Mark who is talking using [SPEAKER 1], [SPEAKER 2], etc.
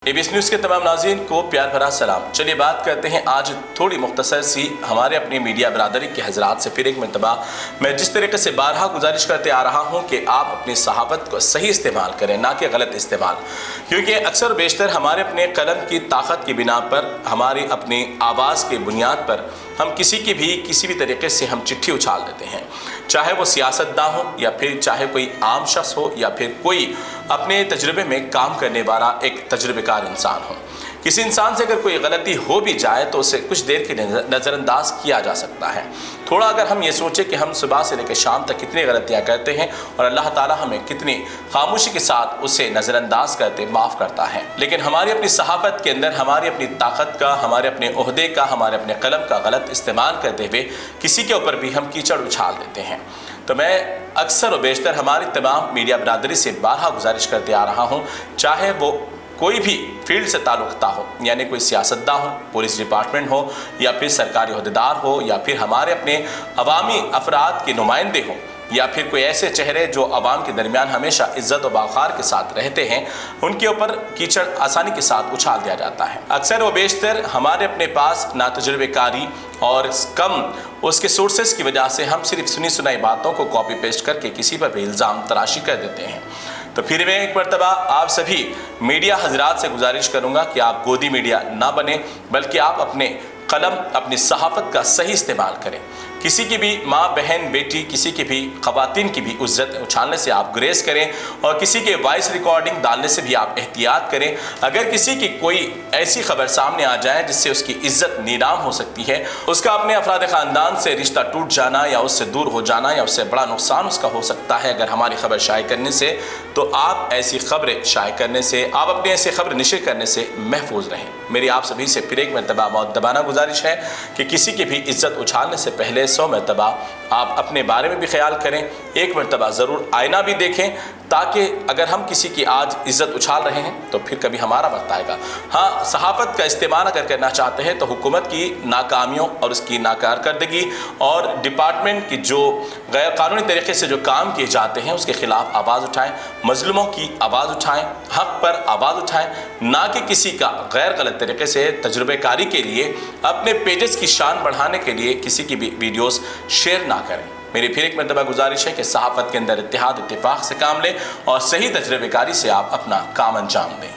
[SPEAKER 1] ABS news के तमाम नाज़रीन को प्यार भरा सलाम। चलिए बात करते हैं आज थोड़ी मुख्तसर सी हमारे अपनी मीडिया बरादरी के हज़रात से। फिर एक मरतबा मैं जिस तरीके से बारहा गुजारिश करते आ रहा हूँ कि आप अपनी सहाफ़त को सही इस्तेमाल करें, ना कि गलत इस्तेमाल, क्योंकि अक्सर बेशतर हमारे अपने कलम की ताकत की बिना पर, हमारी अपनी आवाज़ की बुनियाद पर हम किसी भी तरीके से हम चिट्ठी उछाल देते हैं, चाहे वो सियासतदान हो या फिर चाहे कोई आम शख्स हो या फिर कोई अपने तजुर्बे में काम करने वाला एक तजुर्बेकार इंसान हो। किसी इंसान से अगर कोई गलती हो भी जाए तो उसे कुछ देर के नज़रअंदाज किया जा सकता है। थोड़ा अगर हम ये सोचें कि हम सुबह से लेकर शाम तक कितनी गलतियाँ करते हैं और अल्लाह ताला हमें कितनी खामोशी के साथ उसे नज़रअंदाज करते माफ़ करता है, लेकिन हमारी अपनी सहाफ़त के अंदर हमारी अपनी ताकत का, हमारे अपने ओहदे का, हमारे अपने कलम का गलत इस्तेमाल करते हुए किसी के ऊपर भी हम कीचड़ उछाल देते हैं। तो मैं अक्सर और बेशतर हमारी तमाम मीडिया बरादरी से बारहा गुजारिश करते आ रहा हूँ, चाहे वो कोई भी फील्ड से ताल्लुक़ता हो, यानी कोई सियासतदान हो, पुलिस डिपार्टमेंट हो या फिर सरकारी अहदेदार हो या फिर हमारे अपने अवामी अफराद के नुमाइंदे हों या फिर कोई ऐसे चेहरे जो आवाम के दरमियान हमेशा इज़्ज़त और वक़ार के साथ रहते हैं, उनके ऊपर कीचड़ आसानी के साथ उछाल दिया जाता है। अक्सर व बेशतर हमारे अपने पास नातजुर्बेकारी और कम उसके सोर्सेस की वजह से हम सिर्फ सुनी सुनाई बातों को कॉपी पेस्ट करके किसी पर भी इल्ज़ाम तराशी कर देते हैं। तो फिर मैं एक मरतबा आप सभी मीडिया हजरात से गुजारिश करूँगा कि आप गोदी मीडिया ना बने, बल्कि आप अपने कलम, अपनी सहाफ़त का सही इस्तेमाल करें। किसी की भी माँ, बहन, बेटी, किसी की भी ख़वातीन की भी इज़्ज़त उछालने से आप गुरेज करें और किसी के वॉइस रिकॉर्डिंग डालने से भी आप एहतियात करें। अगर किसी की कोई ऐसी खबर सामने आ जाए जिससे उसकी इज़्ज़त नीलाम हो सकती है, उसका अपने अफराद ख़ानदान से रिश्ता टूट जाना या उससे दूर हो जाना या उससे बड़ा नुकसान उसका हो सकता है अगर हमारी खबर शाये करने से, तो आप ऐसी खबरें शाये करने से, आप अपनी ऐसी खबर नशर करने से महफूज रहें। मेरी आप सभी से फिर एक मरतबा मुअद्दबाना गुजारिश है कि किसी की भी इज़्ज़त उछालने से पहले 100 मरतबा आप अपने बारे में भी ख्याल करें, एक मरतबा ज़रूर आईना भी देखें, ताकि अगर हम किसी की आज इज़्ज़त उछाल रहे हैं तो फिर कभी हमारा वक्त आएगा। हाँ, सहाफ़त का इस्तेमाल अगर करना चाहते हैं तो हुकूमत की नाकामियों और उसकी नाकारकर्दगी और डिपार्टमेंट की जो गैर कानूनी तरीके से जो काम किए जाते हैं उसके ख़िलाफ़ आवाज़ उठाएँ, मज़लूमों की आवाज़ उठाएँ, हक़ पर आवाज़ उठाएँ, ना कि किसी का गैर गलत तरीके से तजुर्बेकारी के लिए अपने पेजेस की शान बढ़ाने के लिए किसी की भी वीडियोस शेयर ना करें। मेरी फिर एक मरतबा गुजारिश है कि सहाफ़त के अंदर इत्तेहाद इत्तेफाक से काम लें और सही तजुर्बेकारी से आप अपना काम अंजाम दें।